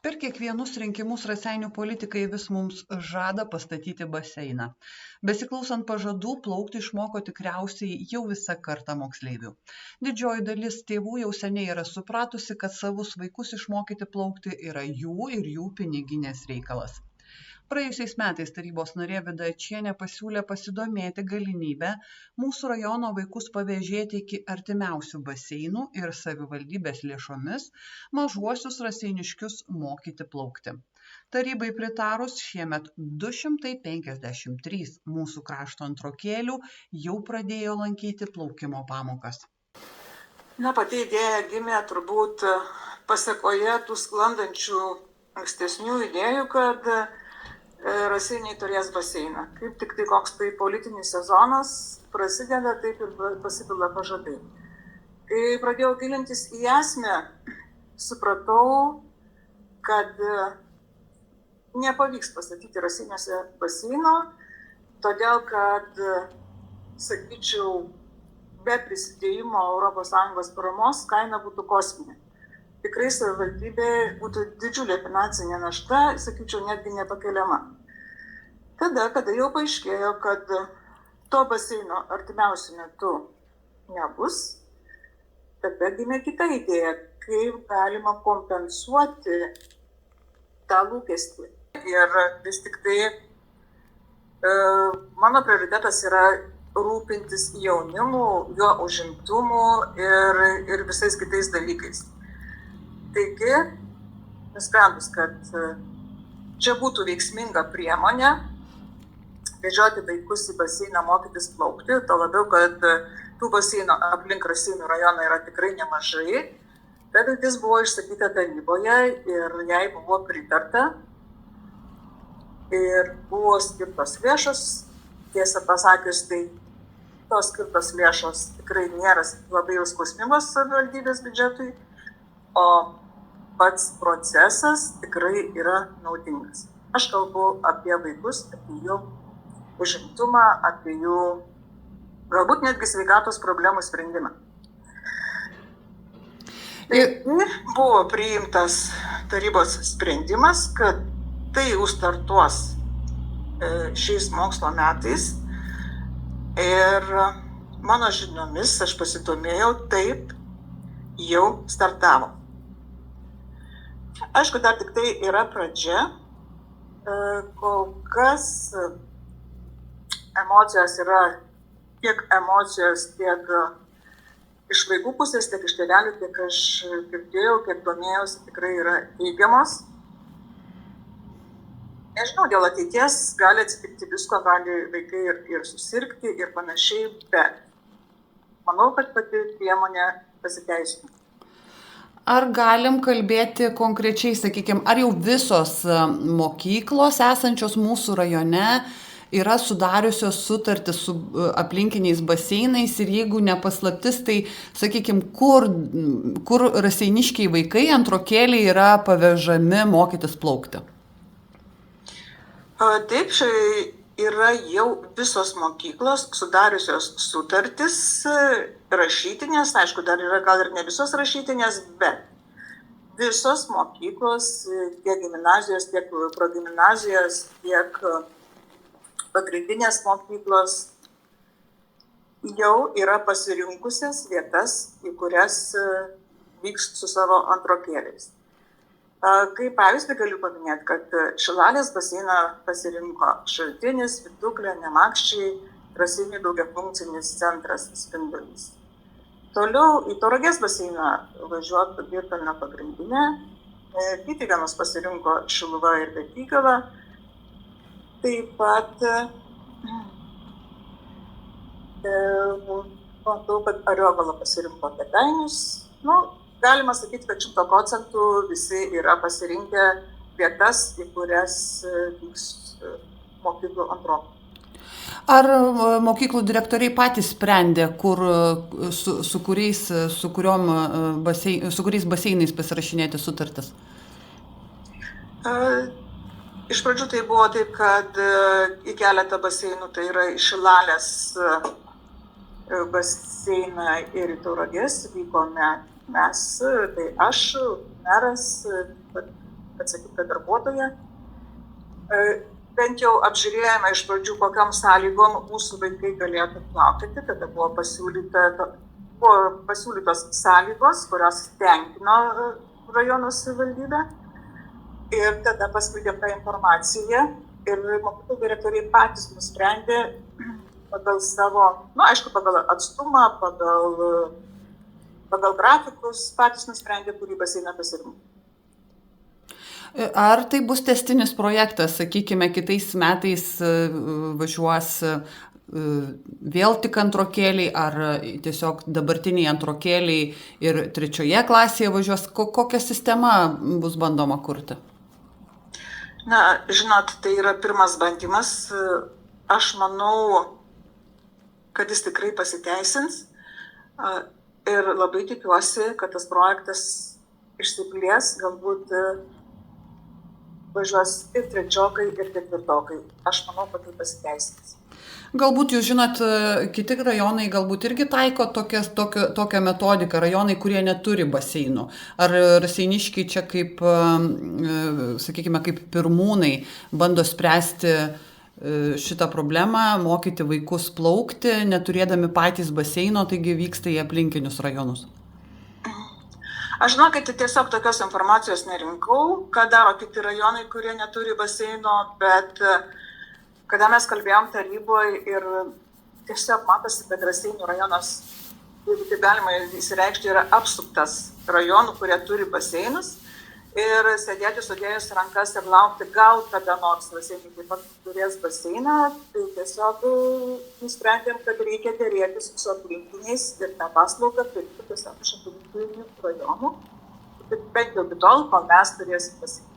Per kiekvienus rinkimus Raseinių politikai vis mums žada pastatyti baseiną. Besiklausant pažadų, plaukti išmoko tikriausiai jau visa karta moksleivių. Didžioji dalis tėvų jau seniai yra supratusi, kad savus vaikus išmokyti plaukti yra jų ir jų piniginės reikalas. Praėjusiais metais tarybos narė Vida Ačienė pasiūlė pasidomėti galimybę mūsų rajono vaikus pavėžėti iki artimiausių baseinų ir savivaldybės lėšomis mažuosius raseiniškius mokyti plaukti. Tarybai pritarus, šiemet 253 mūsų krašto antrokėlių jau pradėjo lankyti plaukimo pamokas. Pati idėja gimė turbūt pasekoje tų sklandančių ankstesnių idėjų, kad Raseiniai turės baseiną. Kaip tik tai koks tai politinis sezonas prasideda, taip ir pasipila pažadai. Kai pradėjau gilintis į esmę, supratau, kad nepavyks pastatyti Raseiniuose baseino, todėl kad, sakyčiau, be prisidėjimo ES paramos kaina būtų kosminė. Tikrai savivaldybė būtų didžiulė finansinė našta, sakyčiau, netgi nepakeliama. Kada jau paaiškėjo, kad to baseino artimiausiu metu nebus, tada gimė kita idėja, kaip galima kompensuoti tą lūkestį. Ir vis tik tai mano prioritetas yra rūpintis jaunimu, jo užimtumu ir visais kitais dalykais. Taigi, nusprendus, kad čia būtų veiksminga priemonė vežioti vaikus į baseiną mokytis plaukti, to labiau, kad tų baseinų aplink Raseinių rajoną yra tikrai nemažai. Ta mintis buvo išsakyta taryboje ir jai buvo pritarta ir buvo skirtos lėšos. Tiesą pasakius, tai tos skirtos lėšos tikrai nėra labai jau skausmingos savivaldybės biudžetui, o pats procesas tikrai yra naudingas. Aš kalbu apie vaikus, apie jų užimtumą, apie jų galbūt netgi sveikatos problemų sprendimą. Ir buvo priimtas tarybos sprendimas, kad tai jau startuos šiais mokslo metais. Ir mano žiniomis, aš pasidomėjau, taip jau startavo. Aišku, dar tik tai yra pradžia. Kol kas emocijos yra tiek emocijos, tiek iš vaikų pusės, tiek iš tėvelių, tiek aš girdėjau, kiek domėjausi, tikrai yra teigiamos. Nežinau, dėl ateities gali atsitikti visko, gali vaikai ir susirgti ir panašiai, bet manau, kad pati priemonė pasiteisino. Ar galim kalbėti konkrečiai, sakykime, ar jau visos mokyklos esančios mūsų rajone yra sudariusios sutartį su aplinkiniais baseinais ir jeigu ne paslaptis, tai, sakykime, kur raseiniškiai vaikai, antrokėliai yra pavežami mokytis plaukti? Taip, yra jau visos mokyklos sudariusios sutartis rašytinės, aišku, dar yra gal ir ne visos rašytinės, bet visos mokyklos, tiek gimnazijos, tiek progimnazijos, tiek pagrindinės mokyklos jau yra pasirinkusias vietas, į kurias vyks su savo antrokėliais. Kaip pavyzdį galiu paminėti, kad Šilalės baseiną pasirinko Šaltinis, Viduklė, Nemakščiai, Raseinių daugiafunkcinis centras Spindulys. Toliau į Tauragės baseiną važiuotų Birkalnio pagrindinė, Pytėvėnus pasirinko Šiluva ir Betygala, taip pat matau, kad Ariogala pasirinko Kėdainius. Galima sakyti, kad 100% visi yra pasirinkę vietas, į kurias vyks mokyklų antrokai. Ar mokyklų direktoriai patys sprendė, su kuriais baseinais pasirašinėti sutartis? Iš pradžių tai buvo taip, kad į keletą baseinų, tai yra į Šilalės baseiną ir į Tauragės vykome mes, tai aš, meras, atsakinga darbuotoja. Bent jau apžiūrėjome iš pradžių, kokiam sąlygom mūsų vaikai galėtų plaukioti, tada buvo pasiūlytos sąlygos, kurios tenkino rajono savivaldybę. Ir tada paskleidėm tą informaciją ir mokyklų direktoriai patys nusprendė pagal savo, aišku, pagal atstumą, pagal grafikus, patys nusprendė, kurį baseiną pasirinkti. Ar tai bus tęstinis projektas, sakykime, kitais metais važiuos vėl tik antrokėliai, ar tiesiog dabartiniai antrokėliai ir 3 klasėje važiuos, kokią sistemą bus bandoma kurti? Na, žinot, tai yra pirmas bandymas. Aš manau, kad jis tikrai pasiteisins ir labai tikiuosi, kad tas projektas išsiplės, galbūt važiuos ir 3 ir 4. Aš manau, kad tai pasiteisins. Galbūt jūs žinot, kiti rajonai galbūt irgi taiko tokią metodiką, rajonai, kurie neturi baseinų. Ar raseiniškiai čia kaip, sakykime, kaip pirmūnai bando spręsti šitą problemą, mokyti vaikus plaukti, neturėdami patys baseino, taigi vyksta į aplinkinius rajonus? Aš žinau, kad tiesiog tokios informacijos nerinkau, ką daro kiti rajonai, kurie neturi baseino, bet kada mes kalbėjom taryboje ir tiesiog matosi, kad Raseinių rajonas, jeigu tai galima įsireikšti, yra apsuptas rajonų, kurie turi baseinus, ir sėdėti sudėjus rankas ir laukti, gal kada nors Raseiniai taip pat turės baseiną, tai tiesiog nusprendėm, kad reikia dėrėtis su aplinkiniais ir tą paslaugą pirkti tiesiog iš aplinkinių rajonų, bent jau iki tol, kol mes turėsim baseiną.